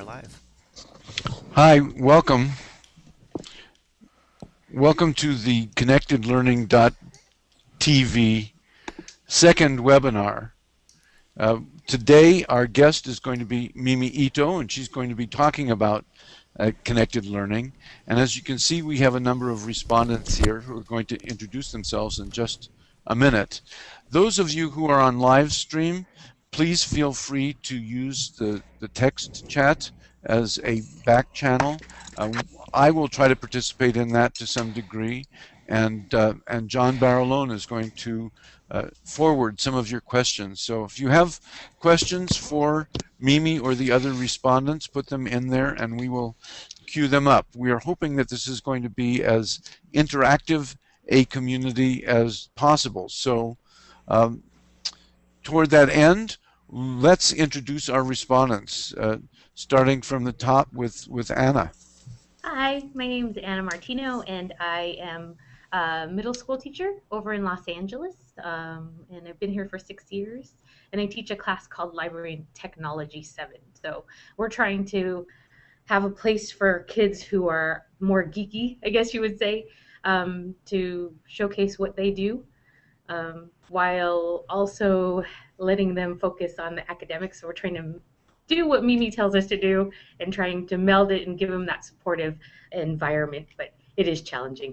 live. Hi, welcome. Welcome to the connectedlearning.tv second webinar. Today our guest is going to be Mimi Ito, and she's going to be talking about connected learning. And as you can see, we have a number of respondents here who are going to introduce themselves in just a minute. Those of you who are on live stream, please feel free to use the text chat as a back channel. I will try to participate in that to some degree, and John Barallone is going to forward some of your questions. So if you have questions for Mimi or the other respondents, put them in there and we will queue them up. We are hoping that this is going to be as interactive a community as possible. So toward that end, let's introduce our respondents, starting from the top with Anna. Hi, my name is Anna Martino, and I am a middle school teacher over in Los Angeles, and I've been here for 6 years, and I teach a class called Library and Technology 7. So we're trying to have a place for kids who are more geeky, I guess you would say, to showcase what they do, while also letting them focus on the academics. So we're trying to do what Mimi tells us to do and trying to meld it and give them that supportive environment, but it is challenging.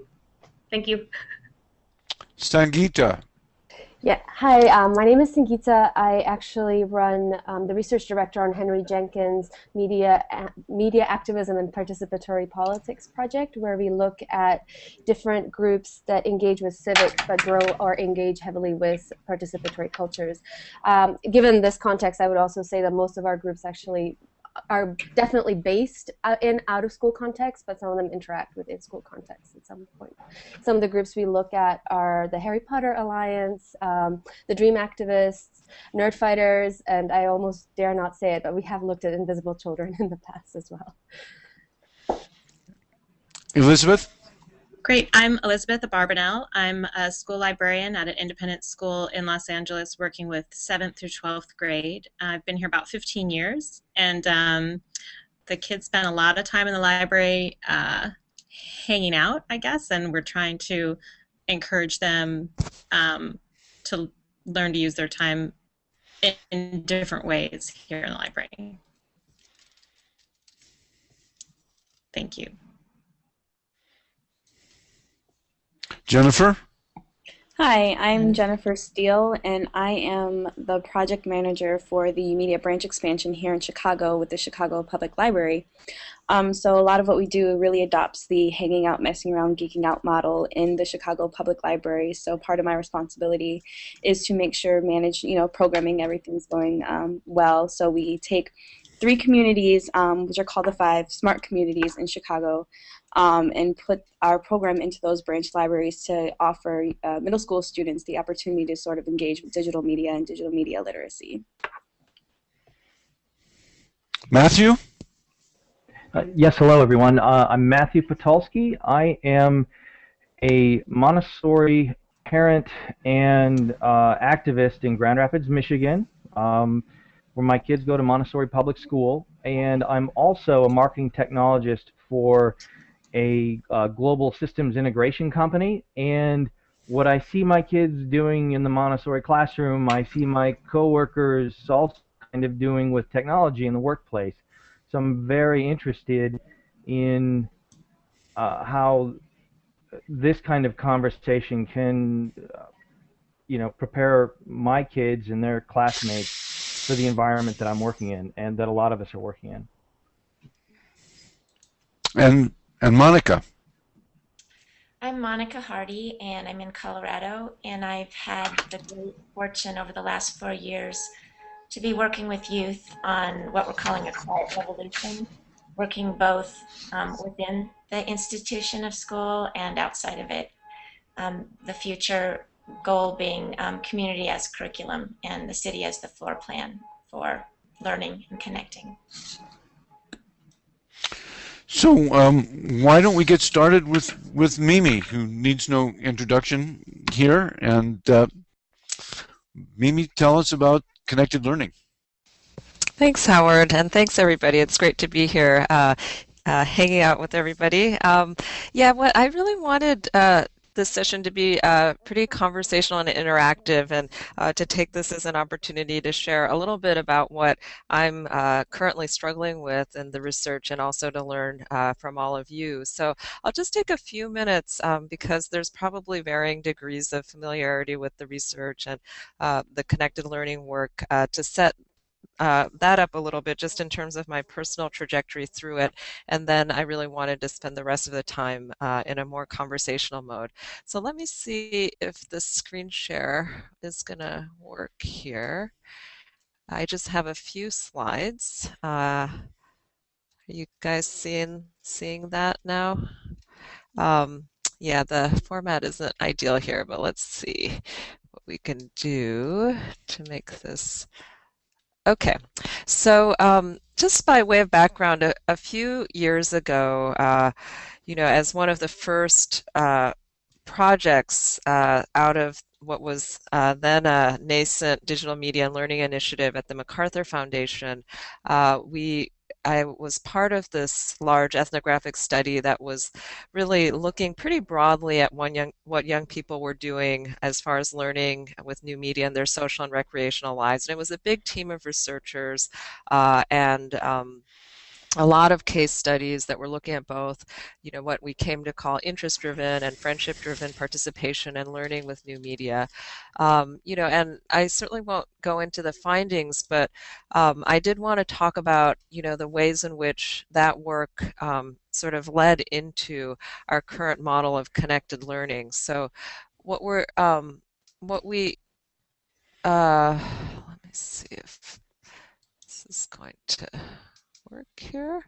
Thank you. Sangeeta. Yeah, hi, my name is Sangeeta. I actually run the research director on Henry Jenkins' media activism and participatory politics project, where we look at different groups that engage with civics but grow or engage heavily with participatory cultures. Given this context, I would also say that most of our groups actually are definitely based in out-of-school contexts, but some of them interact with in-school contexts at some point. Some of the groups we look at are the Harry Potter Alliance, the Dream Activists, Nerd Fighters, and I almost dare not say it, but we have looked at Invisible Children in the past as well. Elizabeth? Great. I'm Elizabeth Barbanel. I'm a school librarian at an independent school in Los Angeles working with 7th through 12th grade. I've been here about 15 years, and the kids spend a lot of time in the library hanging out, I guess, and we're trying to encourage them to learn to use their time in different ways here in the library. Thank you. Jennifer? Hi, I'm Jennifer Steele, and I am the project manager for the media branch expansion here in Chicago with the Chicago Public Library. So a lot of what we do really adopts the hanging out, messing around, geeking out model in the Chicago Public Library. So part of my responsibility is to make sure, manage, programming, everything's going well. So we take 3 communities, which are called the 5 smart communities in Chicago, and put our program into those branch libraries to offer middle school students the opportunity to sort of engage with digital media and digital media literacy. Matthew? Yes, hello everyone. I'm Matthew Patulski. I am a Montessori parent and activist in Grand Rapids, Michigan, where my kids go to Montessori Public School, and I'm also a marketing technologist for a global systems integration company. And what I see my kids doing in the Montessori classroom, I see my coworkers also kind of doing with technology in the workplace. So I'm very interested in how this kind of conversation can, prepare my kids and their classmates for the environment that I'm working in and that a lot of us are working in. And Monica? I'm Monica Hardy, and I'm in Colorado, and I've had the great fortune over the last 4 years to be working with youth on what we're calling a quiet revolution, working both within the institution of school and outside of it. The future goal being community as curriculum and the city as the floor plan for learning and connecting. So why don't we get started with Mimi, who needs no introduction here, and Mimi, tell us about connected learning. Thanks, Howard, and thanks everybody. It's great to be here, hanging out with everybody. Yeah, what I really wanted this session to be pretty conversational and interactive, and to take this as an opportunity to share a little bit about what I'm currently struggling with in the research, and also to learn from all of you. So I'll just take a few minutes because there's probably varying degrees of familiarity with the research and the connected learning work to set that up a little bit just in terms of my personal trajectory through it. And then I really wanted to spend the rest of the time in a more conversational mode. So let me see if the screen share is going to work here. I just have a few slides. Are you guys seeing that now? Yeah, the format isn't ideal here, but let's see what we can do to make this. Okay, so just by way of background, a few years ago, as one of the first projects out of what was then a nascent digital media and learning initiative at the MacArthur Foundation, I was part of this large ethnographic study that was really looking pretty broadly at what young people were doing as far as learning with new media in their social and recreational lives. And it was a big team of researchers and a lot of case studies that were looking at both, what we came to call interest-driven and friendship-driven participation and learning with new media. And I certainly won't go into the findings, but I did want to talk about, the ways in which that work sort of led into our current model of connected learning. So what we, let me see if this is going to work here.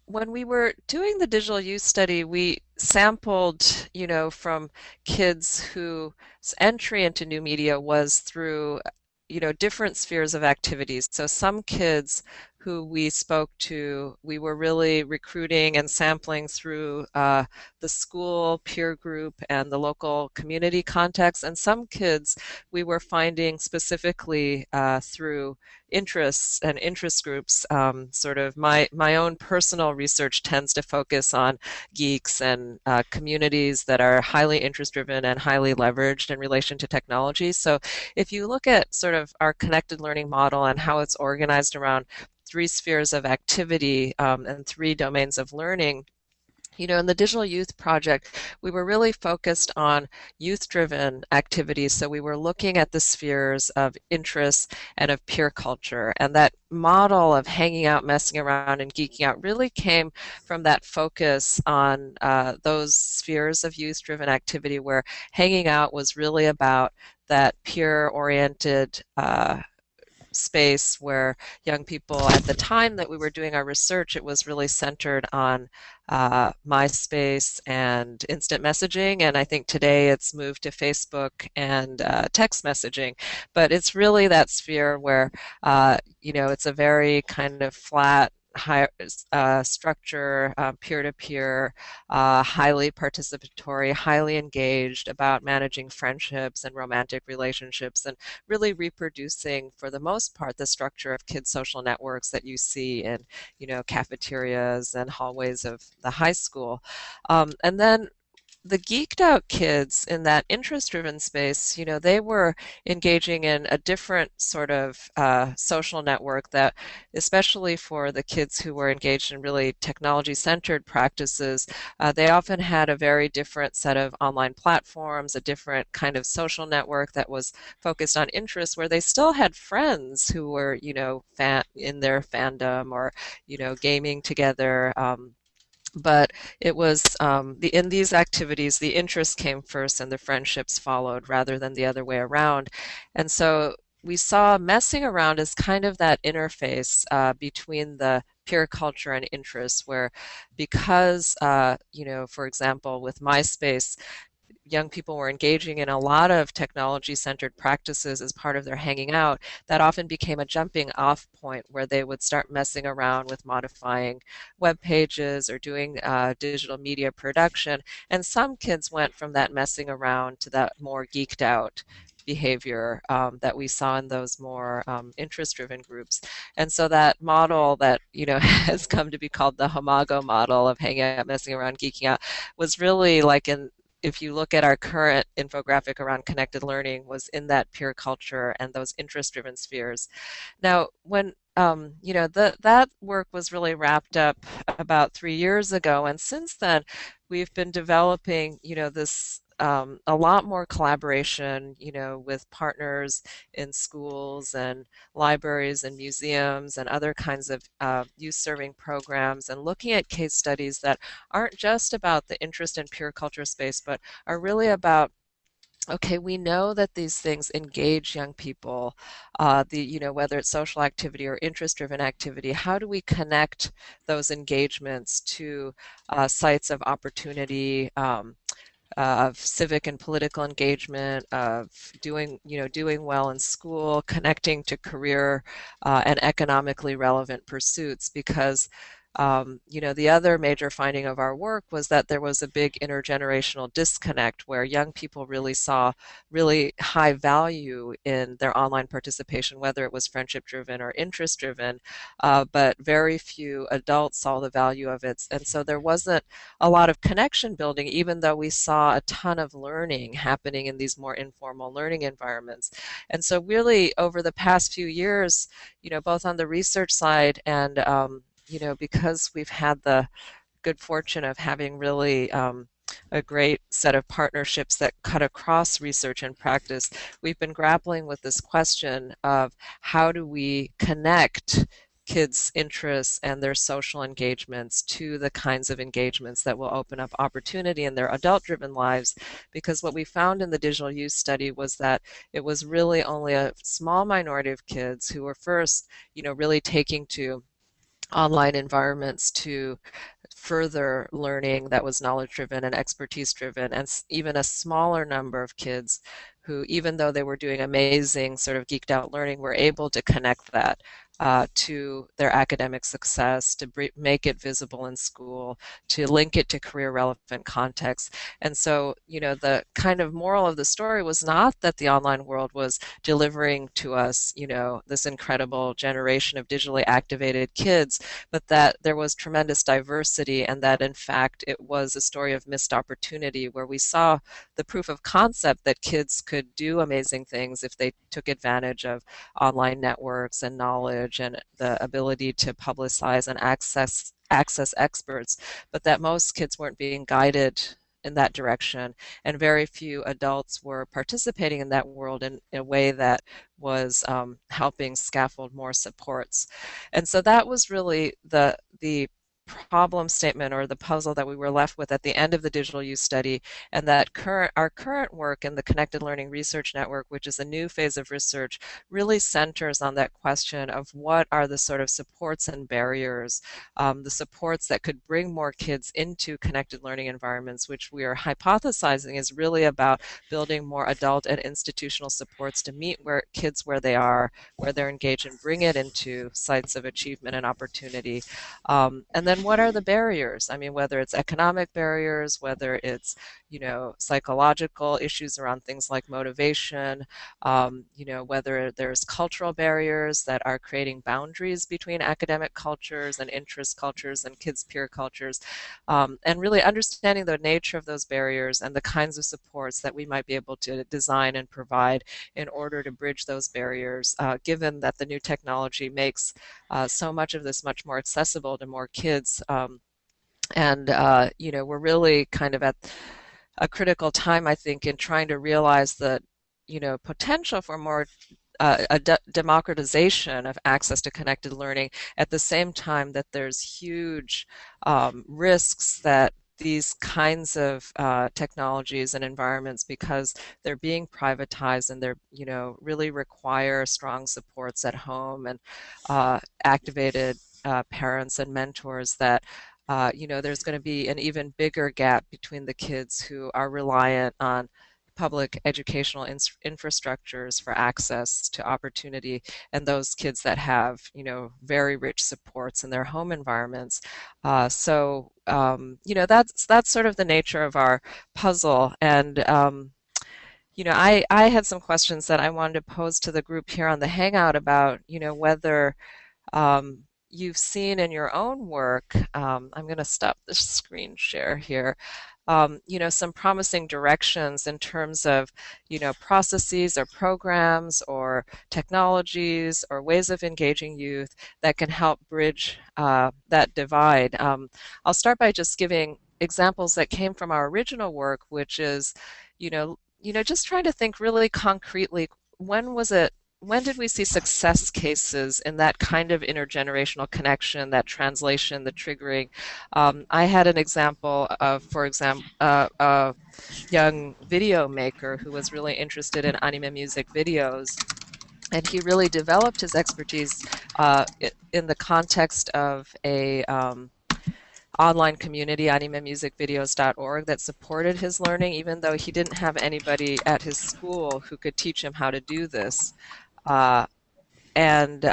When we were doing the digital use study, we sampled, from kids whose entry into new media was through, different spheres of activities. So some kids who we spoke to, we were really recruiting and sampling through the school, peer group, and the local community context. And some kids we were finding specifically through interests and interest groups. Sort of my own personal research tends to focus on geeks and communities that are highly interest driven and highly leveraged in relation to technology. So if you look at sort of our connected learning model and how it's organized around three spheres of activity and three domains of learning, in the Digital Youth Project, we were really focused on youth-driven activities. So we were looking at the spheres of interest and of peer culture. And that model of hanging out, messing around, and geeking out really came from that focus on those spheres of youth-driven activity where hanging out was really about that peer-oriented space where young people, at the time that we were doing our research, it was really centered on MySpace and instant messaging, and I think today it's moved to Facebook and text messaging. But it's really that sphere where it's a very kind of flat high structure, peer-to-peer, highly participatory, highly engaged, about managing friendships and romantic relationships, and really reproducing, for the most part, the structure of kids' social networks that you see in, cafeterias and hallways of the high school. And then the geeked out kids in that interest-driven space, they were engaging in a different sort of social network that, especially for the kids who were engaged in really technology-centered practices, they often had a very different set of online platforms, a different kind of social network that was focused on interests, where they still had friends who were, in their fandom or, gaming together. But it was in these activities, the interest came first and the friendships followed rather than the other way around. And so we saw messing around as kind of that interface between the peer culture and interests, where because, for example, with MySpace, young people were engaging in a lot of technology-centered practices as part of their hanging out, that often became a jumping off point where they would start messing around with modifying web pages or doing digital media production. And some kids went from that messing around to that more geeked out behavior that we saw in those more interest-driven groups. And so that model that, has come to be called the Homago model of hanging out, messing around, geeking out, was really like if you look at our current infographic around connected learning, was in that peer culture and those interest-driven spheres. Now, when that work was really wrapped up about 3 years ago, and since then, we've been developing, this a lot more collaboration, with partners in schools and libraries and museums and other kinds of youth-serving programs, and looking at case studies that aren't just about the interest in peer culture space, but are really about, okay, we know that these things engage young people, whether it's social activity or interest-driven activity. How do we connect those engagements to sites of opportunity, of civic and political engagement, of doing well in school, connecting to career and economically relevant pursuits? Because the other major finding of our work was that there was a big intergenerational disconnect where young people really saw really high value in their online participation, whether it was friendship driven or interest driven, but very few adults saw the value of it. And so there wasn't a lot of connection building, even though we saw a ton of learning happening in these more informal learning environments. And so really over the past few years, both on the research side and because we've had the good fortune of having really a great set of partnerships that cut across research and practice, we've been grappling with this question of how do we connect kids' interests and their social engagements to the kinds of engagements that will open up opportunity in their adult-driven lives. Because what we found in the digital youth study was that it was really only a small minority of kids who were first, really taking to online environments to further learning that was knowledge driven and expertise driven, and even a smaller number of kids who, even though they were doing amazing sort of geeked out learning, were able to connect that to their academic success, to make it visible in school, to link it to career relevant contexts. And so, the kind of moral of the story was not that the online world was delivering to us, this incredible generation of digitally activated kids, but that there was tremendous diversity, and that in fact it was a story of missed opportunity, where we saw the proof of concept that kids could do amazing things if they took advantage of online networks and knowledge and the ability to publicize and access experts, but that most kids weren't being guided in that direction, and very few adults were participating in that world in a way that was helping scaffold more supports. And so that was really the problem statement, or the puzzle that we were left with at the end of the digital youth study, and that our current work in the Connected Learning Research Network, which is a new phase of research, really centers on that question of what are the sort of supports and barriers, the supports that could bring more kids into connected learning environments, which we are hypothesizing is really about building more adult and institutional supports to meet kids where they are, where they're engaged, and bring it into sites of achievement and opportunity. And then what are the barriers? I mean, whether it's economic barriers, whether it's, psychological issues around things like motivation, whether there's cultural barriers that are creating boundaries between academic cultures and interest cultures and kids' peer cultures, and really understanding the nature of those barriers and the kinds of supports that we might be able to design and provide in order to bridge those barriers, given that the new technology makes so much of this much more accessible to more kids. We're really kind of at a critical time, I think, in trying to realize that, potential for more democratization of access to connected learning, at the same time that there's huge risks that these kinds of technologies and environments, because they're being privatized and they're, really require strong supports at home and activated parents and mentors, that there's going to be an even bigger gap between the kids who are reliant on public educational infrastructures for access to opportunity, and those kids that have, very rich supports in their home environments. That's sort of the nature of our puzzle. And I had some questions that I wanted to pose to the group here on the Hangout about, whether you've seen in your own work, I'm going to stop the screen share here, some promising directions in terms of, processes or programs or technologies or ways of engaging youth that can help bridge that divide. I'll start by just giving examples that came from our original work, which is, just trying to think really concretely, when was it when did we see success cases in that kind of intergenerational connection, that translation, the triggering? I had an example of, for example, a young video maker who was really interested in anime music videos, and he really developed his expertise in the context of a online community, animemusicvideos.org, that supported his learning, even though he didn't have anybody at his school who could teach him how to do this. Uh, and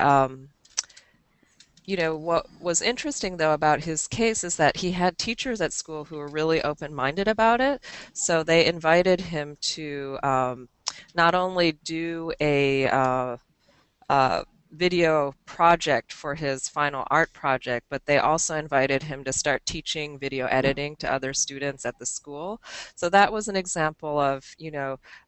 what was interesting though about his case is that he had teachers at school who were really open-minded about it. So they invited him to not only do a video project for his final art project, but they also invited him to start teaching video editing to other students at the school. So that was an example of,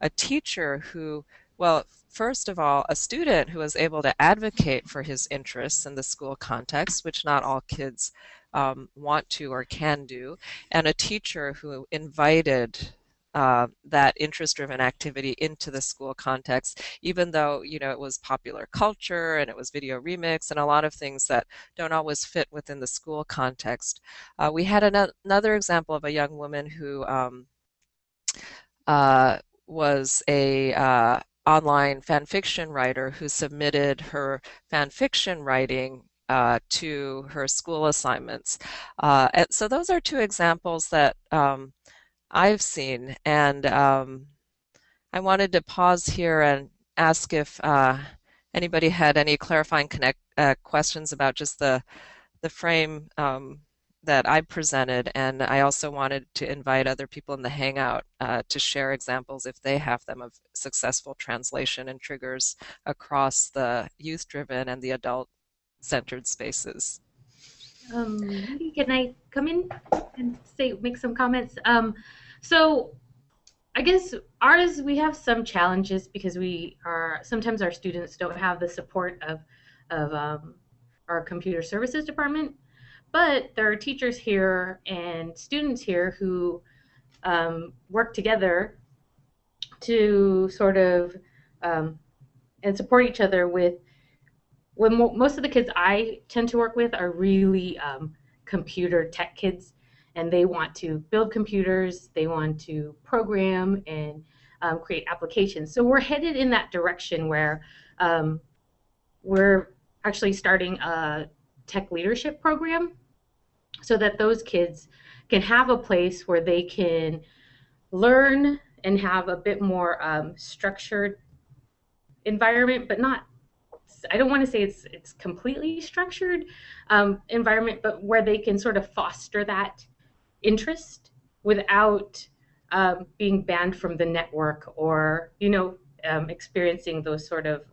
a teacher who, well, first of all, a student who was able to advocate for his interests in the school context, which not all kids want to or can do, and a teacher who invited that interest-driven activity into the school context, even though, it was popular culture and it was video remix and a lot of things that don't always fit within the school context. We had another example of a young woman who was a online fan fiction writer who submitted her fan fiction writing to her school assignments. And so those are two examples that I've seen, and I wanted to pause here and ask if anybody had any clarifying questions about just the frame that I presented, and I also wanted to invite other people in the Hangout to share examples if they have them of successful translation and triggers across the youth-driven and the adult-centered spaces. Maybe can I come in and make some comments? So I guess ours, we have some challenges because sometimes our students don't have the support of our computer services department, but there are teachers here and students here who work together to sort of and support each other with most of the kids I tend to work with are really computer tech kids, and they want to build computers, they want to program and create applications. So we're headed in that direction where we're actually starting a tech leadership program so that those kids can have a place where they can learn and have a bit more structured environment, but not, I don't want to say it's completely structured environment, but where they can sort of foster that interest without being banned from the network or experiencing those sort of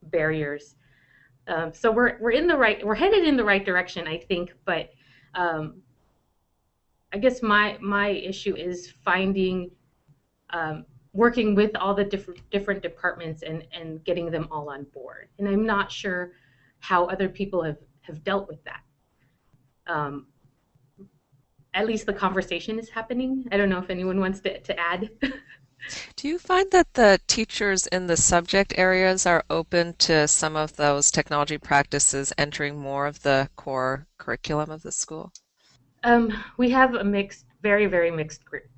barriers. So we're headed in the right direction, I think, but I guess my issue is finding working with all the different departments and getting them all on board. And I'm not sure how other people have dealt with that. At least the conversation is happening. I don't know if anyone wants to add. Do you find that the teachers in the subject areas are open to some of those technology practices entering more of the core curriculum of the school? We have a very, very mixed group.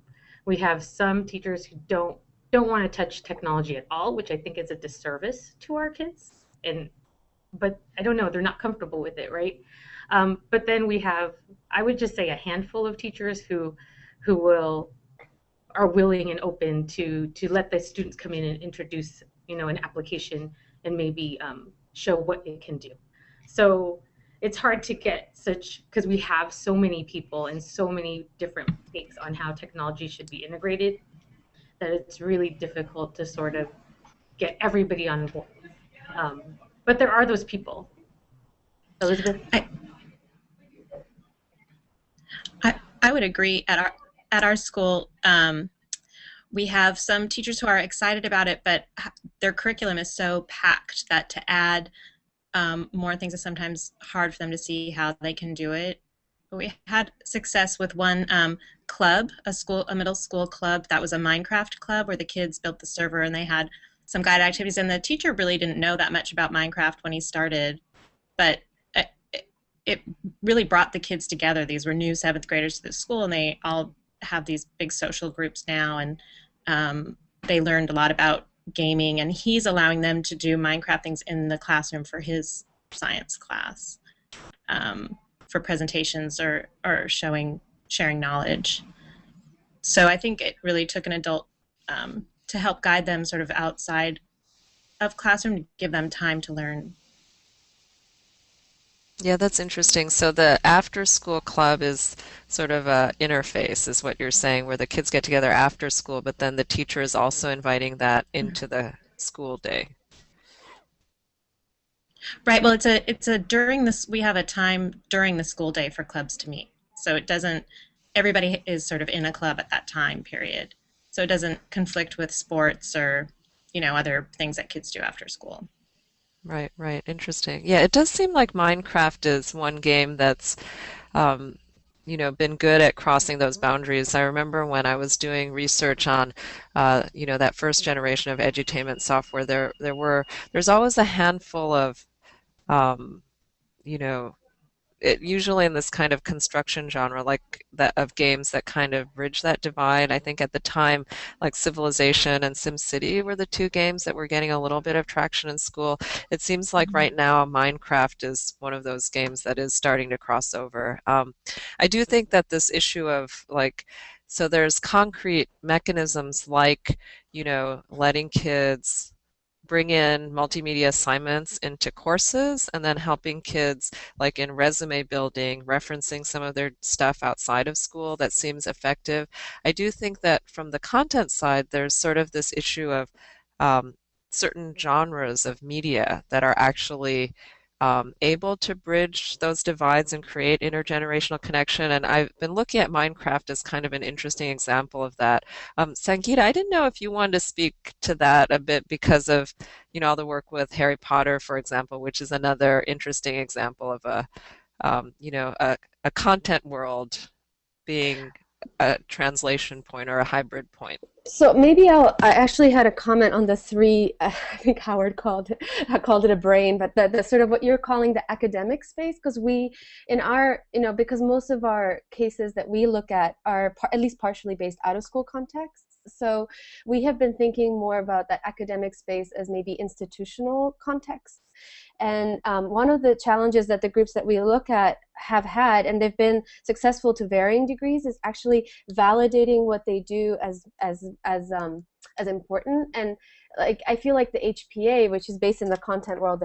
We have some teachers who don't want to touch technology at all, which I think is a disservice to our kids. But I don't know, they're not comfortable with it, right? But then we have, I would just say, a handful of teachers who are willing and open to let the students come in and introduce, an application and maybe show what it can do. So it's hard to get because we have so many people and so many different takes on how technology should be integrated. that it's really difficult to sort of get everybody on board. But there are those people. Elizabeth? I would agree. At our school, we have some teachers who are excited about it, but their curriculum is so packed that to add more things is sometimes hard for them to see how they can do it. But we had success with one club, a middle school club that was a Minecraft club where the kids built the server and they had some guided activities. And the teacher really didn't know that much about Minecraft when he started, but it really brought the kids together. These were new 7th graders to the school, and they all have these big social groups now, and they learned a lot about gaming, and he's allowing them to do Minecraft things in the classroom for his science class, for presentations or sharing knowledge. So I think it really took an adult to help guide them sort of outside of classroom, to give them time to learn. Yeah, that's interesting. So the after school club is sort of a interface, is what you're saying, where the kids get together after school, but then the teacher is also inviting that into the school day. Right. Well, it's a during this, we have a time during the school day for clubs to meet. So it doesn't, everybody is sort of in a club at that time period. So it doesn't conflict with sports or, other things that kids do after school. Right, right. Interesting. Yeah, it does seem like Minecraft is one game that's, been good at crossing those boundaries. I remember when I was doing research on, that first generation of edutainment software, there's always a handful of, um, you know, usually in this kind of construction genre, like that of games that kind of bridge that divide. I think at the time, like Civilization and SimCity were the two games that were getting a little bit of traction in school. It seems like right now Minecraft is one of those games that is starting to cross over. I do think that this issue of so there's concrete mechanisms like, letting kids bring in multimedia assignments into courses and then helping kids like in resume building, referencing some of their stuff outside of school that seems effective. I do think that from the content side, there's sort of this issue of certain genres of media that are actually able to bridge those divides and create intergenerational connection. And I've been looking at Minecraft as kind of an interesting example of that. Sangeeta, I didn't know if you wanted to speak to that a bit because of, all the work with Harry Potter, for example, which is another interesting example of a content world being a translation point or a hybrid point. So maybe I actually had a comment on the three, I think Howard called it a brain, but the sort of what you're calling the academic space, because we, in our, because most of our cases that we look at are at least partially based out of school contexts. So we have been thinking more about that academic space as maybe institutional contexts. And one of the challenges that the groups that we look at have had, and they've been successful to varying degrees, is actually validating what they do as important. And I feel like the HPA, which is based in the content world,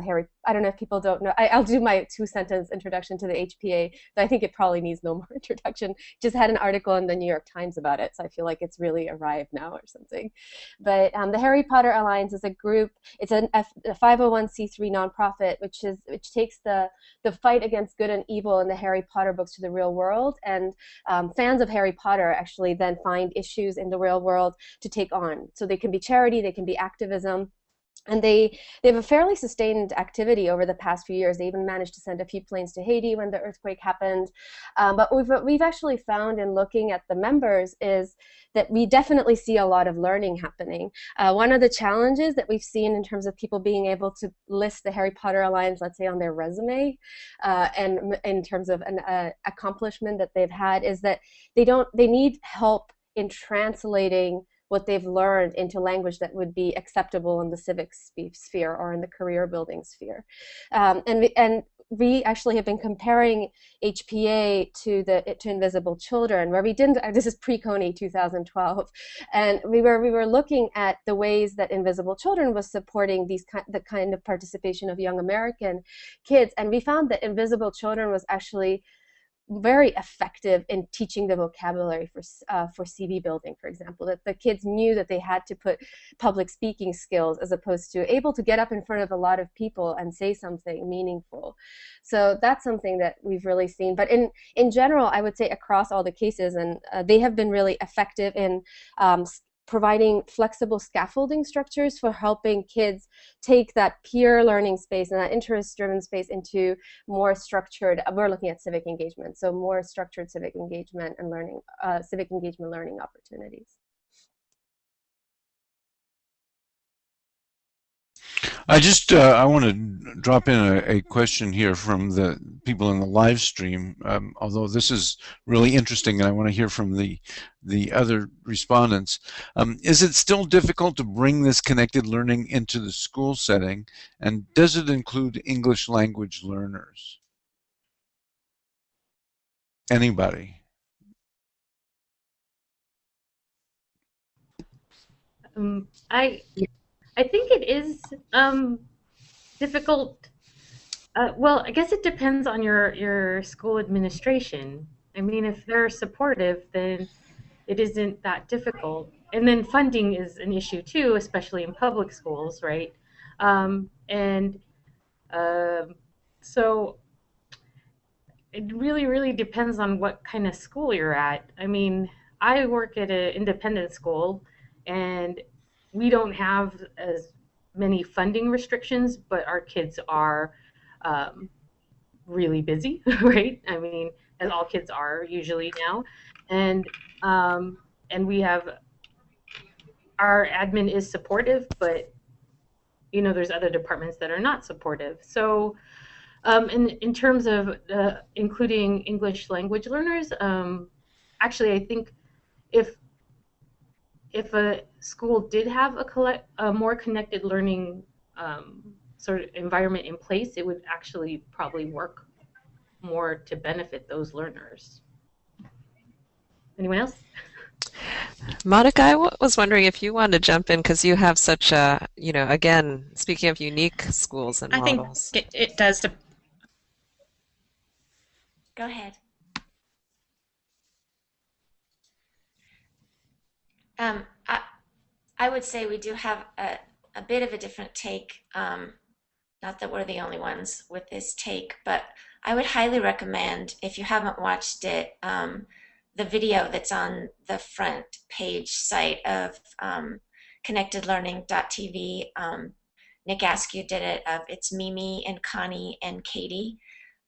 I don't know if people don't know. I'll do my 2-sentence introduction to the HPA, but I think it probably needs no more introduction. Just had an article in the New York Times about it, so I feel like it's really arrived now or something. But the Harry Potter Alliance is a group. It's a 501c3 nonprofit, which takes the fight against good and evil in the Harry Potter books to the real world, and fans of Harry Potter actually then find issues in the real world to take on. So they can be charity, they can be activism, and they have a fairly sustained activity over the past few years. They even managed to send a few planes to Haiti when the earthquake happened. But we've actually found in looking at the members is that we definitely see a lot of learning happening. One of the challenges that we've seen in terms of people being able to list the Harry Potter Alliance, let's say, on their resume, and in terms of an accomplishment that they've had, is that they need help in translating what they've learned into language that would be acceptable in the civic sphere or in the career building sphere. And we actually have been comparing HPA to Invisible Children, where we didn't. This is pre-Coney 2012, and we were looking at the ways that Invisible Children was supporting the kind of participation of young American kids, and we found that Invisible Children was actually very effective in teaching the vocabulary for CV building, for example, that the kids knew that they had to put public speaking skills as opposed to able to get up in front of a lot of people and say something meaningful. So that's something that we've really seen. But in general, I would say across all the cases, and they have been really effective in providing flexible scaffolding structures for helping kids take that peer learning space and that interest-driven space into more structured, we're looking at civic engagement, so more structured civic engagement and learning, civic engagement learning opportunities. I want to drop in a question here from the people in the live stream, although this is really interesting and I want to hear from the other respondents. Is it still difficult to bring this connected learning into the school setting, and does it include English language learners? Anybody? I think it is difficult. Well, I guess it depends on your school administration. I mean, if they're supportive, then it isn't that difficult. And then funding is an issue too, especially in public schools, right? And so it really, really depends on what kind of school you're at. I mean, I work at an independent school, and we don't have as many funding restrictions, but our kids are really busy, right? I mean, as all kids are usually now, and and we have our admin is supportive, but you know, there's other departments that are not supportive. So in terms of including English language learners, actually, I think if a school did have a more connected learning sort of environment in place, it would actually probably work more to benefit those learners. Anyone else? Monica, I was wondering if you wanted to jump in because you have such a, you know, again, speaking of unique schools and I think models. it does. Go ahead. I would say we do have a bit of a different take. Not that we're the only ones with this take, but I would highly recommend, if you haven't watched it, the video that's on the front page site of connectedlearning.tv. Nick Askew did it. It's Mimi and Connie and Katie.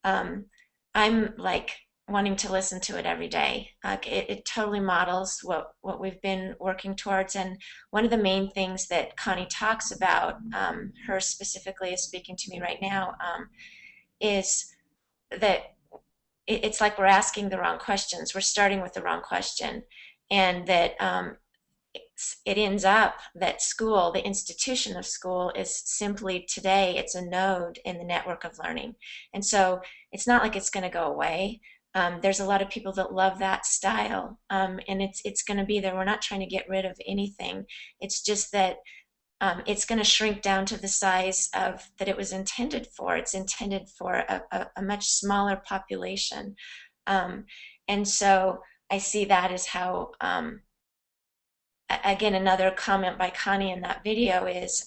I'm like wanting to listen to it every day. It totally models what we've been working towards. And one of the main things that Connie talks about, her specifically is speaking to me right now, is that it's like we're asking the wrong questions. We're starting with the wrong question. And that it ends up that school, the institution of school, is simply today, it's a node in the network of learning. And so it's not like it's going to go away. There's a lot of people that love that style, and it's going to be there. We're not trying to get rid of anything. It's just that it's going to shrink down to the size of that it was intended for. It's intended for a much smaller population, and so I see that as how. Again, another comment by Connie in that video is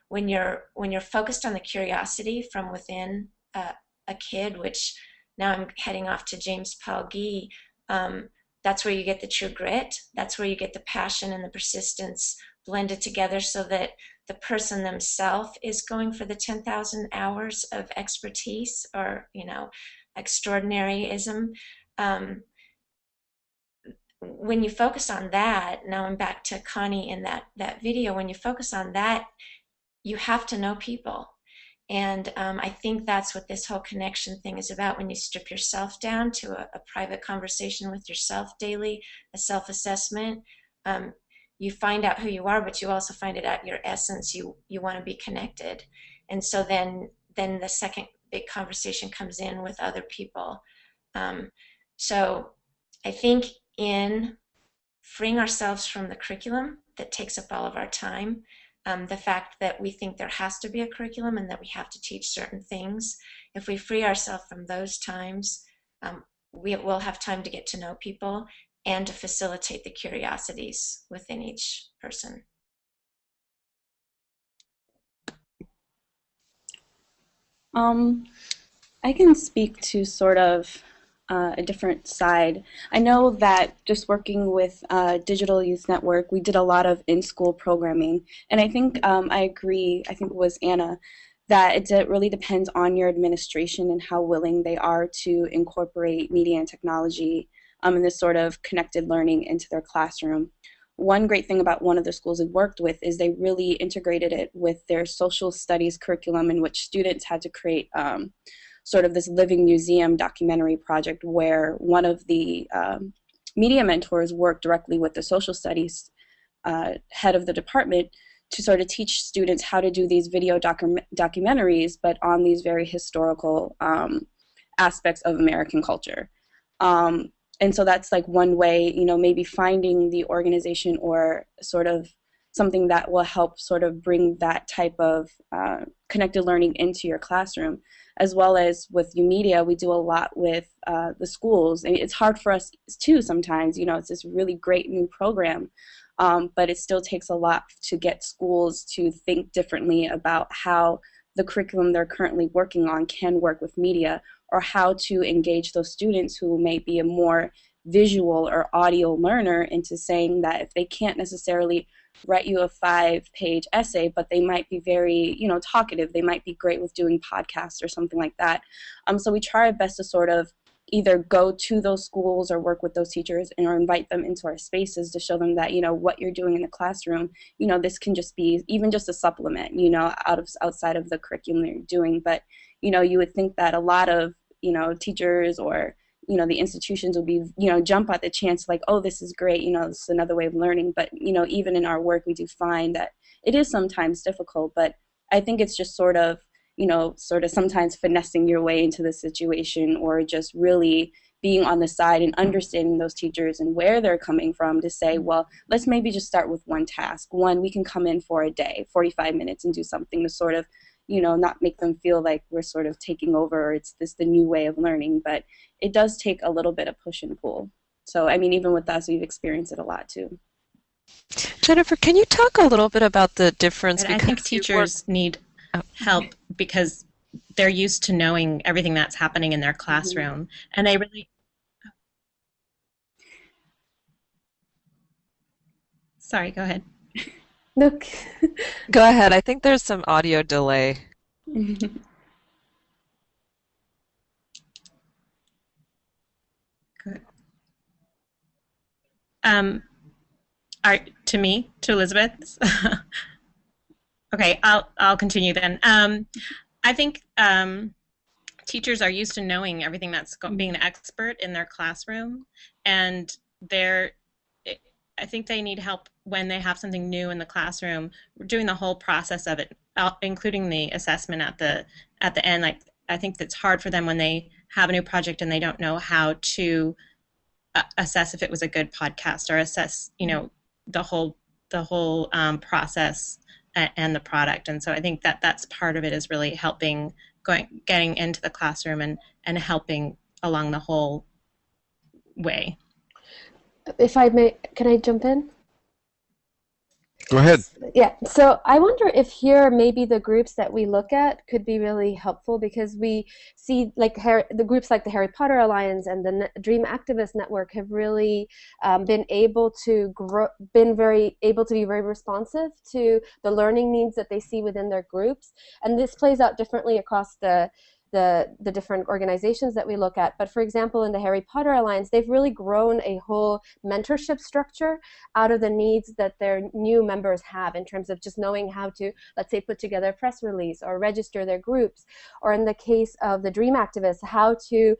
when you're focused on the curiosity from within a kid, which now I'm heading off to James Paul Gee. That's where you get the true grit. That's where you get the passion and the persistence blended together, so that the person themselves is going for the 10,000 hours of expertise, or extraordinaryism. When you focus on that, now I'm back to Connie in that video, when you focus on that, you have to know people. And I think that's what this whole connection thing is about. When you strip yourself down to a private conversation with yourself daily, a self-assessment, you find out who you are, but you also find it at your essence. You want to be connected. And so then the second big conversation comes in with other people. So I think in freeing ourselves from the curriculum that takes up all of our time, the fact that we think there has to be a curriculum and that we have to teach certain things, if we free ourselves from those times, we will have time to get to know people and to facilitate the curiosities within each person. I can speak to sort of a different side. I know that just working with Digital Youth Network, we did a lot of in-school programming, and I think I agree. I think it was Anna that it really depends on your administration and how willing they are to incorporate media and technology and this sort of connected learning into their classroom. One great thing about one of the schools I worked with is they really integrated it with their social studies curriculum, in which students had to create sort of this living museum documentary project where one of the media mentors worked directly with the social studies head of the department to sort of teach students how to do these video documentaries, but on these very historical aspects of American culture. And so that's like one way, you know, maybe finding the organization or sort of something that will help sort of bring that type of connected learning into your classroom. As well as with UMedia, we do a lot with the schools. And it's hard for us too sometimes, you know, it's this really great new program, but it still takes a lot to get schools to think differently about how the curriculum they're currently working on can work with media, or how to engage those students who may be a more visual or audio learner into saying that if they can't necessarily write you a 5-page essay, but they might be very, you know, talkative, they might be great with doing podcasts or something like that. So we try our best to sort of either go to those schools or work with those teachers and or invite them into our spaces to show them that, you know, what you're doing in the classroom, you know, this can just be even just a supplement, you know, outside of the curriculum that you're doing. But, you know, you would think that a lot of, you know, teachers or, you know, the institutions would be, you know, jump at the chance like, oh, this is great, you know, this is another way of learning. But, you know, even in our work, we do find that it is sometimes difficult. But I think it's just sort of, you know, sort of sometimes finessing your way into the situation, or just really being on the side and understanding those teachers and where they're coming from to say, well, let's maybe just start with one task. One, we can come in for a day, 45 minutes, and do something to sort of, you know, not make them feel like we're sort of taking over, or it's the new way of learning. But it does take a little bit of push and pull. So, I mean, even with us, we've experienced it a lot too. Jennifer, can you talk a little bit about the difference? But I think teachers need help because they're used to knowing everything that's happening in their classroom, and they really. Sorry, go ahead. Look. Go ahead. I think there's some audio delay. Good. To me, to Elizabeth. Okay, I'll continue then. I think teachers are used to knowing everything that's being the expert in their classroom, and I think they need help when they have something new in the classroom. We're doing the whole process of it, including the assessment at the end. Like, I think that's hard for them when they have a new project and they don't know how to assess if it was a good podcast, or assess, you know, the whole process and the product. And so I think that's part of it, is really helping getting into the classroom and helping along the whole way. If I may, can I jump in? Go ahead. Yeah, so I wonder if here maybe the groups that we look at could be really helpful, because we see like the groups like the Harry Potter Alliance and the Dream Activist Network have really been able to be very responsive to the learning needs that they see within their groups, and this plays out differently across the different organizations that we look at. But for example, in the Harry Potter Alliance, they've really grown a whole mentorship structure out of the needs that their new members have in terms of just knowing how to, let's say, put together a press release or register their groups. Or in the case of the Dream Activists, how to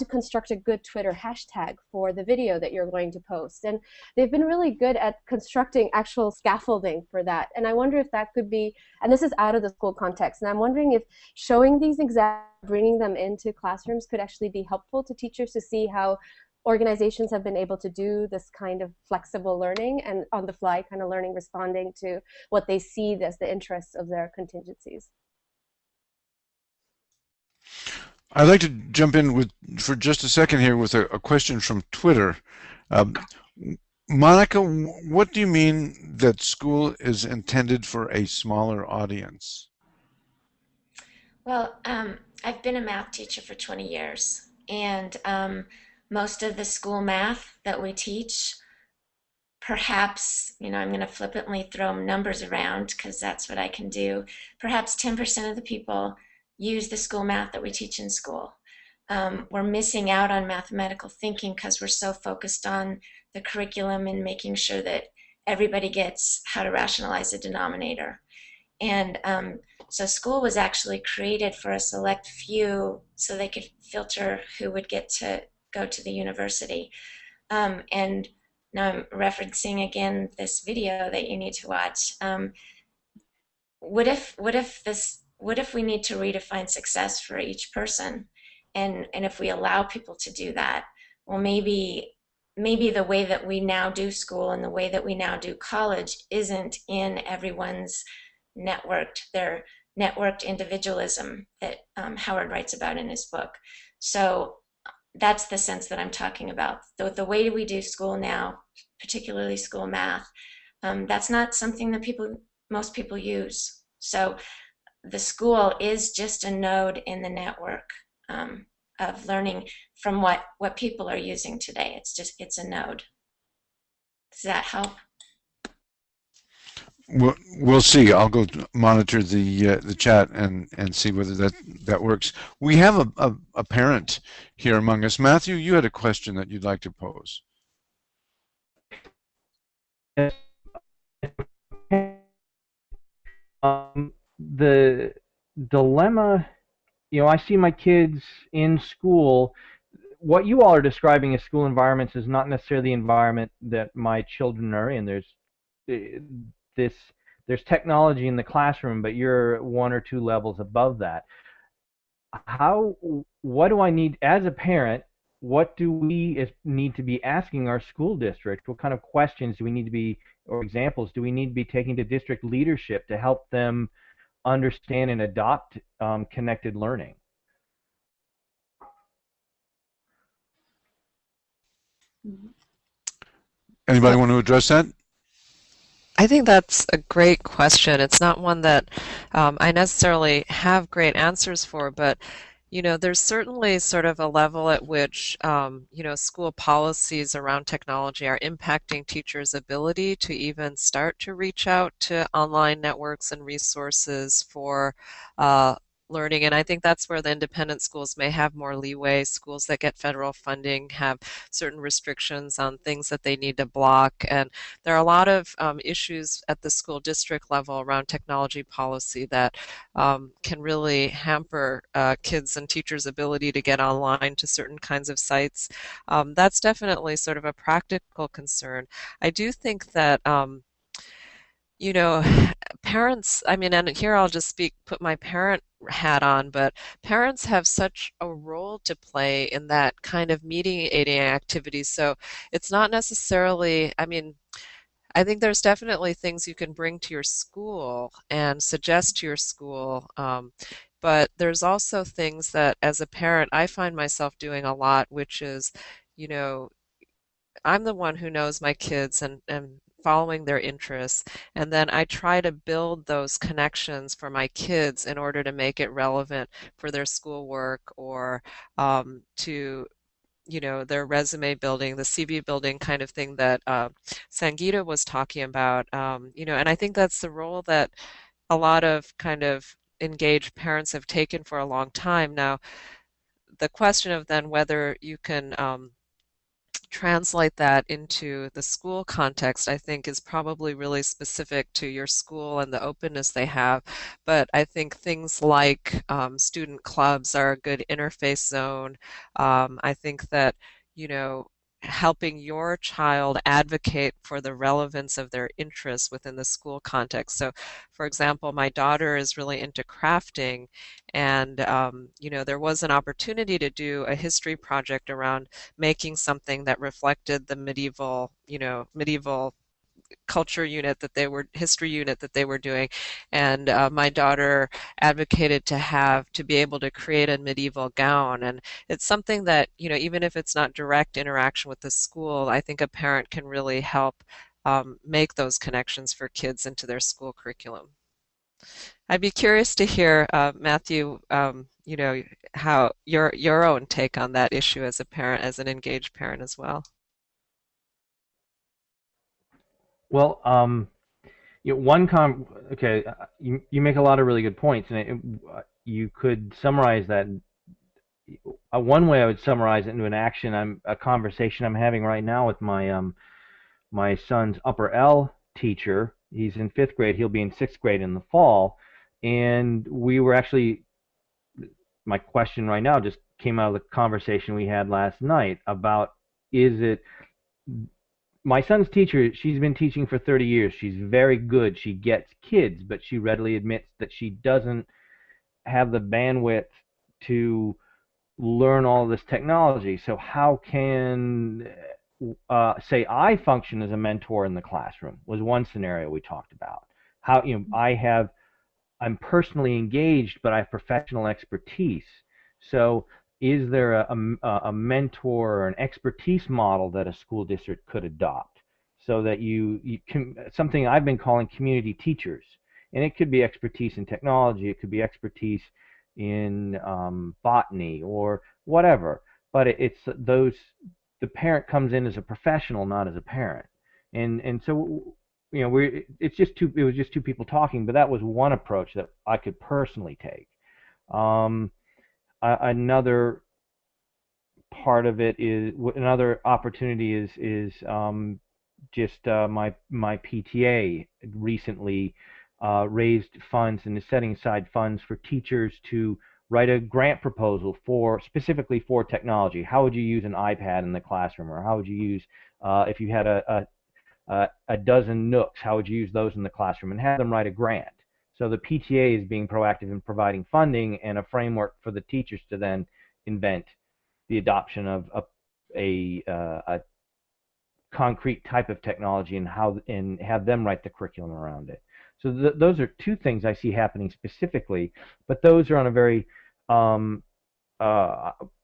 construct a good Twitter hashtag for the video that you're going to post. And they've been really good at constructing actual scaffolding for that. And I wonder if that could be, and this is out of the school context, and I'm wondering if showing these examples, bringing them into classrooms could actually be helpful to teachers to see how organizations have been able to do this kind of flexible learning and on the fly kind of learning, responding to what they see as the interests of their contingencies. I'd like to jump in with for just a second here with a question from Twitter. Um, Monica, what do you mean that school is intended for a smaller audience? Well, I've been a math teacher for 20 years, and most of the school math that we teach, perhaps, I'm going to flippantly throw numbers around because that's what I can do. Perhaps 10% of the people use the school math that we teach in school. We're missing out on mathematical thinking because we're so focused on the curriculum and making sure that everybody gets how to rationalize a denominator. And so school was actually created for a select few so they could filter who would get to go to the university. And now I'm referencing again this video that you need to watch. What if we need to redefine success for each person, and if we allow people to do that, well, maybe the way that we now do school and the way that we now do college isn't in everyone's their networked individualism that Howard writes about in his book. So that's the sense that I'm talking about. The way we do school now, particularly school math, that's not something that most people use. So the school is just a node in the network of learning from what people are using today. It's a node. Does that help? We'll see. I'll go monitor the chat and see whether that works. We have a parent here among us. Matthew, you had a question that you'd like to pose. The dilemma, I see my kids in school. What you all are describing as school environments is not necessarily the environment that my children are in. There's technology in the classroom, but you're one or two levels above that. What do I need as a parent? What do we need to be asking our school district? What kind of questions do we need to be, or examples do we need to be taking to district leadership to help them understand and adopt connected learning? Anybody want to address that? I think that's a great question. It's not one that I necessarily have great answers for, but there's certainly sort of a level at which school policies around technology are impacting teachers' ability to even start to reach out to online networks and resources for learning. And I think that's where the independent schools may have more leeway. Schools that get federal funding have certain restrictions on things that they need to block. And there are a lot of issues at the school district level around technology policy that can really hamper kids and teachers' ability to get online to certain kinds of sites. That's definitely sort of a practical concern. I do think that parents, I mean, and here I'll just put my parent hat on, but parents have such a role to play in that kind of mediating activity. So it's not necessarily, I mean, I think there's definitely things you can bring to your school and suggest to your school. But there's also things that as a parent, I find myself doing a lot, which is, you know, I'm the one who knows my kids and following their interests, and then I try to build those connections for my kids in order to make it relevant for their schoolwork or to their resume building, the CV building kind of thing that Sangeeta was talking about. And I think that's the role that a lot of kind of engaged parents have taken for a long time. Now, the question of then whether you can translate that into the school context, I think is probably really specific to your school and the openness they have. But I think things like student clubs are a good interface zone. I think that, you know, helping your child advocate for the relevance of their interests within the school context. So, for example, my daughter is really into crafting, and there was an opportunity to do a history project around making something that reflected the medieval culture unit that they were history unit that they were doing, and my daughter advocated to be able to create a medieval gown, and it's something that, even if it's not direct interaction with the school, I think a parent can really help make those connections for kids into their school curriculum. I'd be curious to hear, Matthew, how your own take on that issue as a parent, as an engaged parent as well. Well, okay, you make a lot of really good points, and you could summarize that. One way I would summarize it into a conversation I'm having right now with my son's upper L teacher. He's in 5th grade. He'll be in 6th grade in the fall, and my question right now just came out of the conversation we had last night about, is it my son's teacher? She's been teaching for 30 years. She's very good. She gets kids, but she readily admits that she doesn't have the bandwidth to learn all this technology. So how can say I function as a mentor in the classroom was one scenario we talked about. How I'm personally engaged, but I have professional expertise. So is there a mentor or an expertise model that a school district could adopt, so that you can, something I've been calling community teachers, and it could be expertise in technology, it could be expertise in botany or whatever, but the parent comes in as a professional, not as a parent, and so it was just two people talking, but that was one approach that I could personally take. Another part of it is, another opportunity is just my PTA recently raised funds and is setting aside funds for teachers to write a grant proposal specifically for technology. How would you use an iPad in the classroom, or how would you use, if you had a dozen Nooks, how would you use those in the classroom, and have them write a grant. So the PTA is being proactive in providing funding and a framework for the teachers to then invent the adoption of a concrete type of technology, and have them write the curriculum around it. So those are two things I see happening specifically, but those are on a very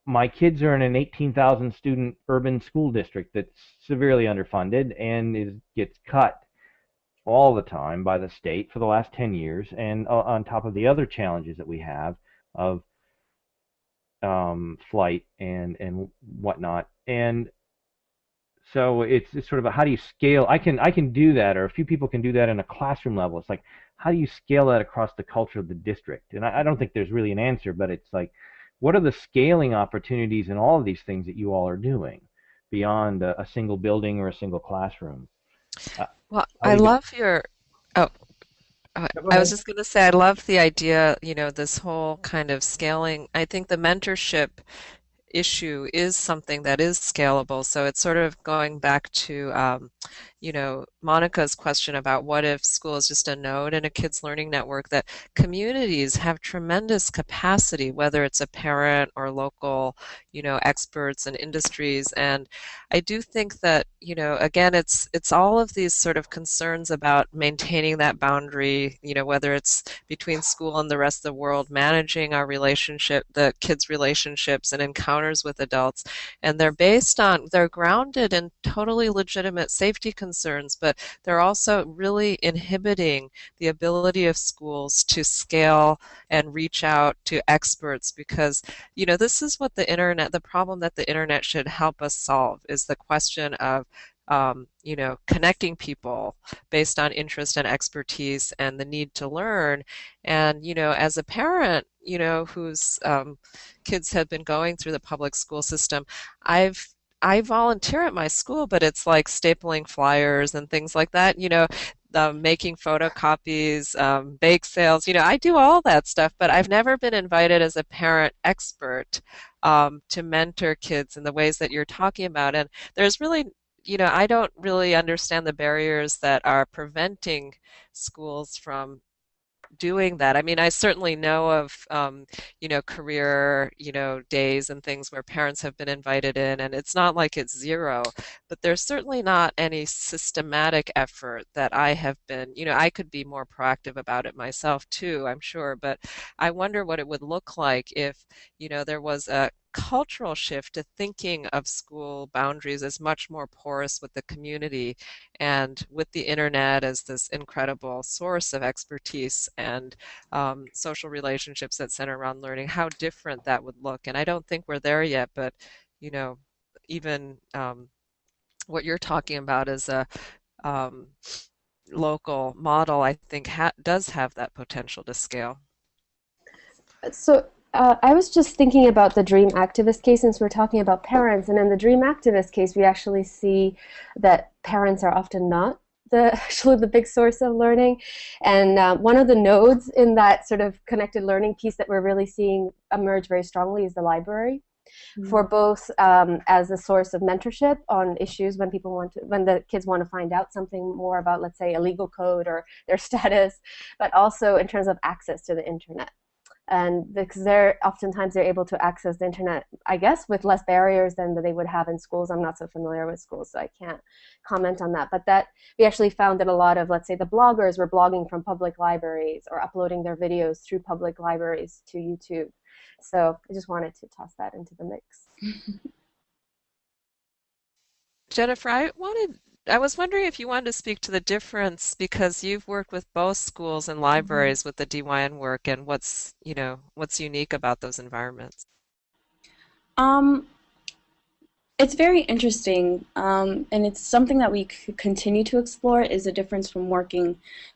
my kids are in an 18,000 student urban school district that's severely underfunded and gets cut all the time by the state for the last 10 years, and on top of the other challenges that we have of flight and whatnot. And so it's sort of how do you scale? I can do that, or a few people can do that in a classroom level. It's like, how do you scale that across the culture of the district? And I don't think there's really an answer, but it's like, what are the scaling opportunities in all of these things that you all are doing beyond a single building or a single classroom? Well, I love your, oh, I was just going to say, I love the idea, this whole kind of scaling. I think the mentorship issue is something that is scalable. So it's sort of going back to, Monica's question about what if school is just a node in a kid's learning network, that communities have tremendous capacity, whether it's a parent or local, experts and industries. And I do think that, again, it's all of these sort of concerns about maintaining that boundary, whether it's between school and the rest of the world, managing our relationship, the kids' relationships and encounters with adults. And they're grounded in totally legitimate safety concerns, but they're also really inhibiting the ability of schools to scale and reach out to experts, because, this is what the problem that the internet should help us solve, is the question of connecting people based on interest and expertise and the need to learn. And, as a parent, whose kids have been going through the public school system, I volunteer at my school, but it's like stapling flyers and things like that, making photocopies, bake sales, I do all that stuff, but I've never been invited as a parent expert to mentor kids in the ways that you're talking about. And there's really, I don't really understand the barriers that are preventing schools from doing that. I mean, I certainly know of, career, days and things where parents have been invited in, and it's not like it's zero, but there's certainly not any systematic effort that I have been, I could be more proactive about it myself too, I'm sure, but I wonder what it would look like if, there was a cultural shift to thinking of school boundaries as much more porous with the community and with the internet as this incredible source of expertise and social relationships that center around learning, how different that would look. And I don't think we're there yet, but you know, even what you're talking about as a um, local model, I think does have that potential to scale. So I was just thinking about the Dream Activist case since we're talking about parents. And in the Dream Activist case, we actually see that parents are often not actually the big source of learning. And one of the nodes in that sort of connected learning piece that we're really seeing emerge very strongly is the library. For both as a source of mentorship on issues when when the kids want to find out something more about, let's say, a legal code or their status, but also in terms of access to the internet. And because they're able to access the internet, I guess, with less barriers than they would have in schools. I'm not so familiar with schools, so I can't comment on that. But that we actually found that a lot of, let's say, the bloggers were blogging from public libraries or uploading their videos through public libraries to YouTube. So I just wanted to toss that into the mix. Jennifer, I was wondering if you wanted to speak to the difference because you've worked with both schools and libraries with the DYN work and what's unique about those environments. Um, it's very interesting, and it's something that we continue to explore is the difference from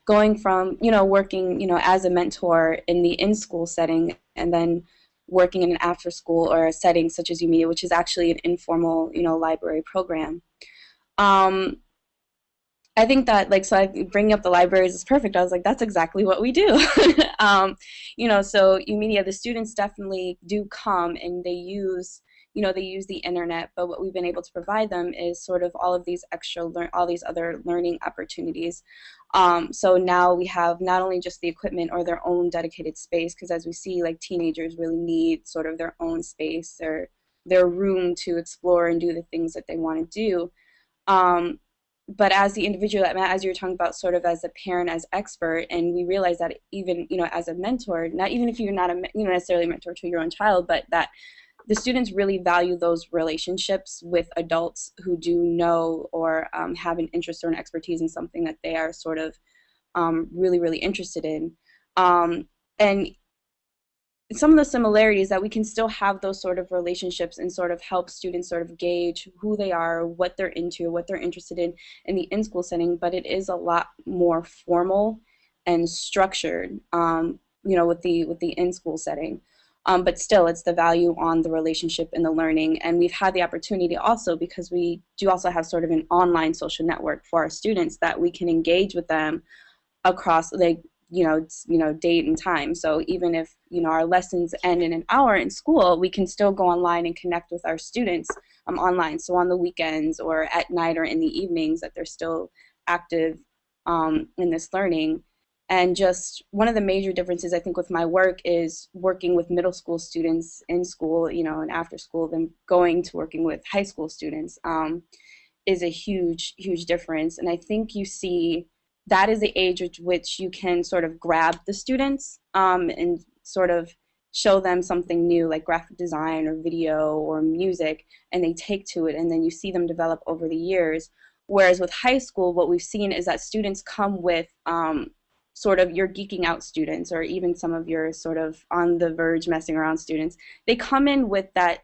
going from, working, as a mentor in the in-school setting and then working in an after-school or a setting such as UMedia, which is actually an informal, library program. I think that, so bringing up the libraries is perfect. I was like, that's exactly what we do. So UMedia, the students definitely do come and they use the internet, but what we've been able to provide them is sort of all of these all these other learning opportunities. So now we have not only just the equipment or their own dedicated space, because as we see, like teenagers really need sort of their own space or their room to explore and do the things that they want to do. But as the individual, as you're talking about sort of as a parent, as expert, and we realize that even, as a mentor, not even if you're not necessarily a mentor to your own child, but that the students really value those relationships with adults who do know or have an interest or an expertise in something that they are sort of really, really interested in. And some of the similarities that we can still have those sort of relationships and sort of help students sort of gauge who they are, what they're into, what they're interested in the in-school setting, but it is a lot more formal and structured, with the in-school setting. But still, it's the value on the relationship and the learning. And we've had the opportunity also, because we do also have sort of an online social network for our students, that we can engage with them across date and time. So even if our lessons end in an hour in school, we can still go online and connect with our students online. So on the weekends or at night or in the evenings, that they're still active in this learning. And just one of the major differences, I think, with my work is working with middle school students in school, and after school, then going to working with high school students is a huge, huge difference. And I think you see that is the age at which you can sort of grab the students and sort of show them something new, like graphic design or video or music, and they take to it, and then you see them develop over the years. Whereas with high school, what we've seen is that students come with sort of your geeking out students, or even some of your sort of on the verge messing around students. They come in with that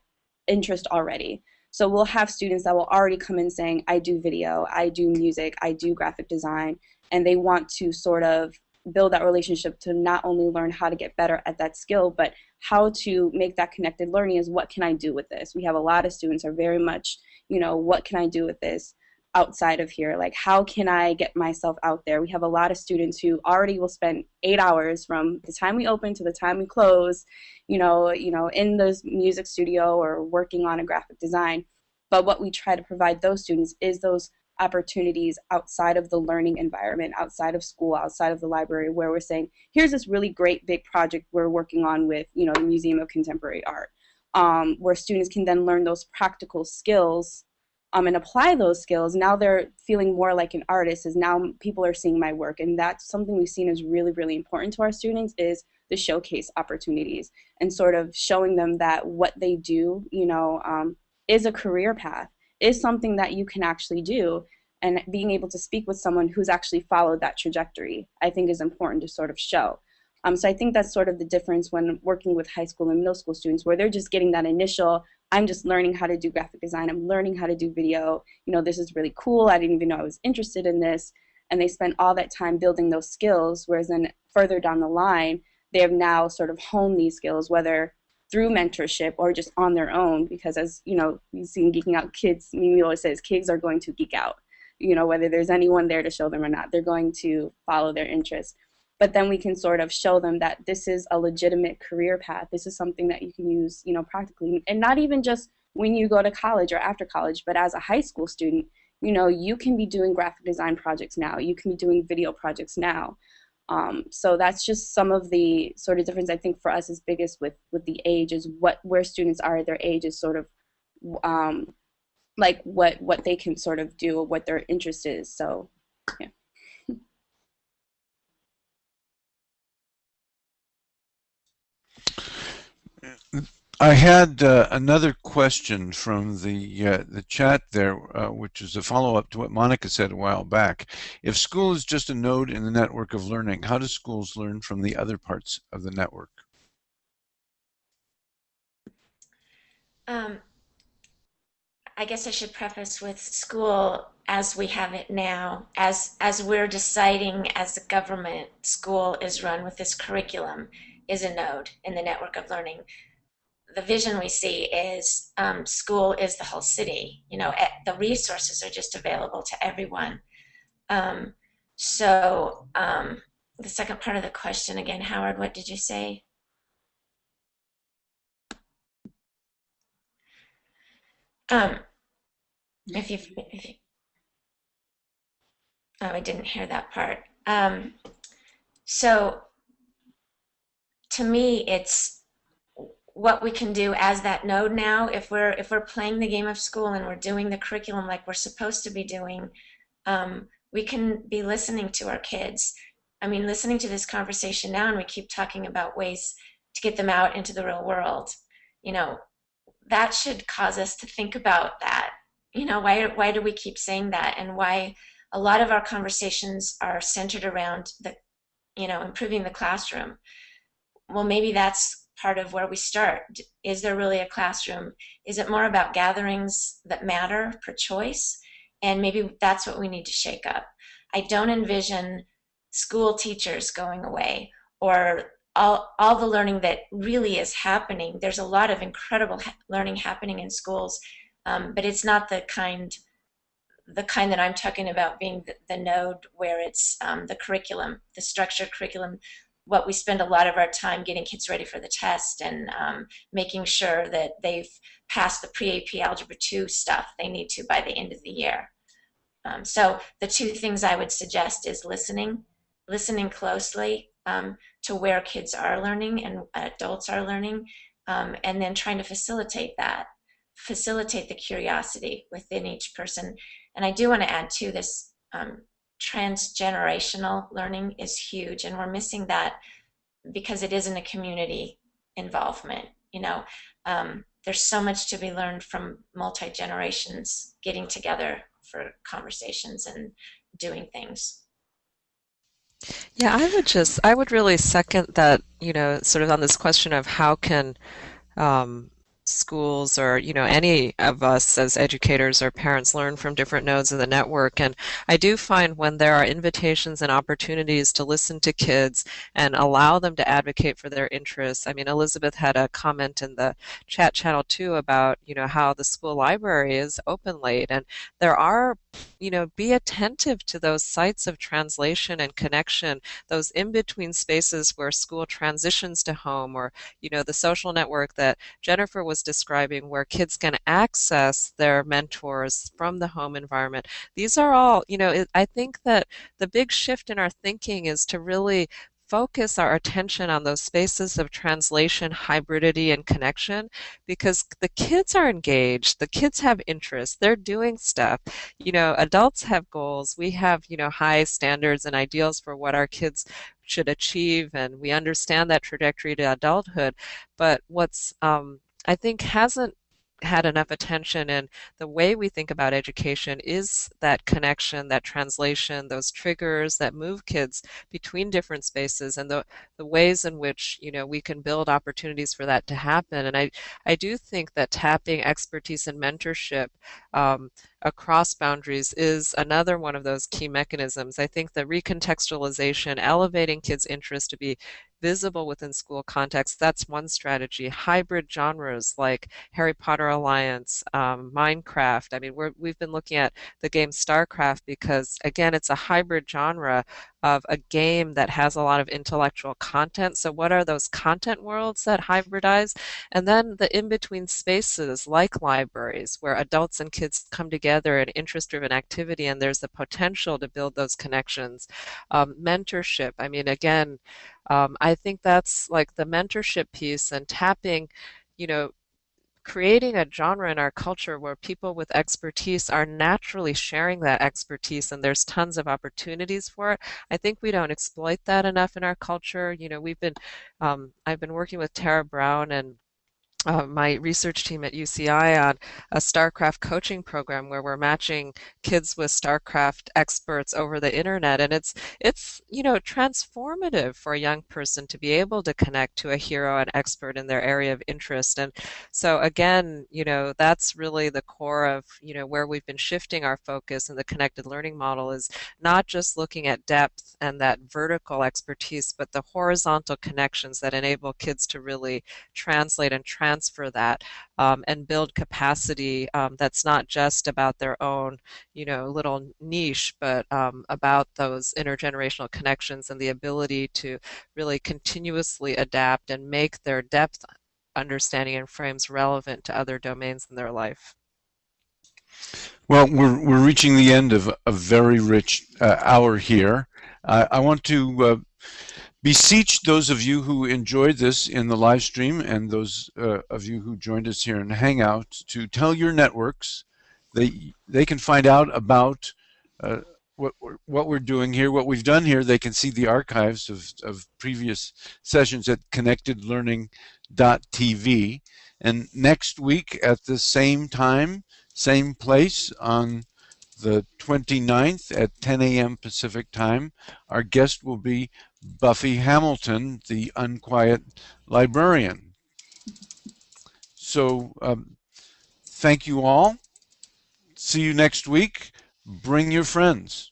interest already. So we'll have students that will already come in saying, I do video, I do music, I do graphic design, and they want to sort of build that relationship to not only learn how to get better at that skill, but how to make that connected learning is, what can I do with this? We have a lot of students are very much, what can I do with this outside of here? Like, how can I get myself out there? We have a lot of students who already will spend 8 hours from the time we open to the time we close, in the music studio or working on a graphic design. But what we try to provide those students is those opportunities outside of the learning environment, outside of school, outside of the library, where we're saying, here's this really great big project we're working on with, the Museum of Contemporary Art, where students can then learn those practical skills and apply those skills. Now they're feeling more like an artist, as now people are seeing my work. And that's something we've seen is really, really important to our students, is the showcase opportunities and sort of showing them that what they do, is a career path, is something that you can actually do. And being able to speak with someone who's actually followed that trajectory, I think, is important to sort of show. So I think that's sort of the difference when working with high school and middle school students, where they're just getting that initial, I'm just learning how to do graphic design, I'm learning how to do video, this is really cool, I didn't even know I was interested in this. And they spend all that time building those skills, whereas then further down the line, they have now sort of honed these skills, whether through mentorship or just on their own, because as we've seen Geeking Out kids, Mimi always says kids are going to geek out, whether there's anyone there to show them or not, they're going to follow their interests. But then we can sort of show them that this is a legitimate career path. This is something that you can use, practically, and not even just when you go to college or after college, but as a high school student, you can be doing graphic design projects now. You can be doing video projects now. So that's just some of the sort of difference I think for us is biggest with the age, is where students are at their age is sort of like what they can sort of do, what their interest is. So yeah. I had another question from the chat there, which is a follow-up to what Monica said a while back. If school is just a node in the network of learning, how do schools learn from the other parts of the network? I guess I should preface with school as we have it now, as we're deciding as a government, school is run with this curriculum, is a node in the network of learning. The vision we see is school is the whole city. The resources are just available to everyone. So the second part of the question again, Howard, what did you say? If you oh, I didn't hear that part. So to me, it's what we can do as that node now. If we're playing the game of school and we're doing the curriculum like we're supposed to be doing, we can be listening to our kids. I mean, listening to this conversation now, and we keep talking about ways to get them out into the real world. That should cause us to think about that. Why do we keep saying that, and why a lot of our conversations are centered around improving the classroom. Well, maybe that's part of where we start. Is there really a classroom? Is it more about gatherings that matter per choice? And maybe that's what we need to shake up. I don't envision school teachers going away, or all the learning that really is happening. There's a lot of incredible learning happening in schools, but it's not the kind that I'm talking about being the node where it's the curriculum, the structured curriculum, what we spend a lot of our time getting kids ready for the test and making sure that they've passed the pre-AP Algebra 2 stuff they need to by the end of the year. So the two things I would suggest is listening closely to where kids are learning and adults are learning, and then trying to facilitate the curiosity within each person. And I do want to add to this, transgenerational learning is huge, and we're missing that because it isn't a community involvement. There's so much to be learned from multi-generations getting together for conversations and doing things. Yeah, I would really second that, sort of on this question of how can schools or, any of us as educators or parents learn from different nodes of the network. And I do find when there are invitations and opportunities to listen to kids and allow them to advocate for their interests. I mean, Elizabeth had a comment in the chat channel too about, how the school library is open late, and there are be attentive to those sites of translation and connection, those in-between spaces where school transitions to home, or, the social network that Jennifer was describing, where kids can access their mentors from the home environment. These are all, I think that the big shift in our thinking is to really focus our attention on those spaces of translation, hybridity, and connection, because the kids are engaged, the kids have interests, they're doing stuff. Adults have goals. We have, high standards and ideals for what our kids should achieve, and we understand that trajectory to adulthood. But what's, I think, hasn't had enough attention in the way we think about education is that connection, that translation, those triggers that move kids between different spaces, and the ways in which, we can build opportunities for that to happen. And I do think that tapping expertise and mentorship across boundaries is another one of those key mechanisms. I think the recontextualization, elevating kids' interest to be visible within school context, that's one strategy. Hybrid genres like Harry Potter Alliance, Minecraft. I mean, we've been looking at the game StarCraft because, again, it's a hybrid genre of a game that has a lot of intellectual content. So what are those content worlds that hybridize? And then the in-between spaces like libraries where adults and kids come together in interest-driven activity, and there's the potential to build those connections. Mentorship, I mean, again, I think that's like the mentorship piece and tapping, you know, creating a genre in our culture where people with expertise are naturally sharing that expertise, and there's tons of opportunities for it. I think we don't exploit that enough in our culture. I've been working with Tara Brown and my research team at UCI on a StarCraft coaching program where we're matching kids with StarCraft experts over the internet, and it's transformative for a young person to be able to connect to a hero and expert in their area of interest. And so again, that's really the core of where we've been shifting our focus in the connected learning model, is not just looking at depth and that vertical expertise, but the horizontal connections that enable kids to really translate and transfer that, and build capacity, that's not just about their own, little niche, but about those intergenerational connections and the ability to really continuously adapt and make their depth understanding and frames relevant to other domains in their life. Well, we're reaching the end of a very rich hour here. I want to beseech those of you who enjoyed this in the live stream and those of you who joined us here in Hangout to tell your networks. They can find out about what we're doing here, what we've done here. They can see the archives of previous sessions at connectedlearning.tv. And next week at the same time, same place, on the 29th at 10 a.m. Pacific time, our guest will be Buffy Hamilton, the unquiet librarian. So thank you all. See you next week. Bring your friends.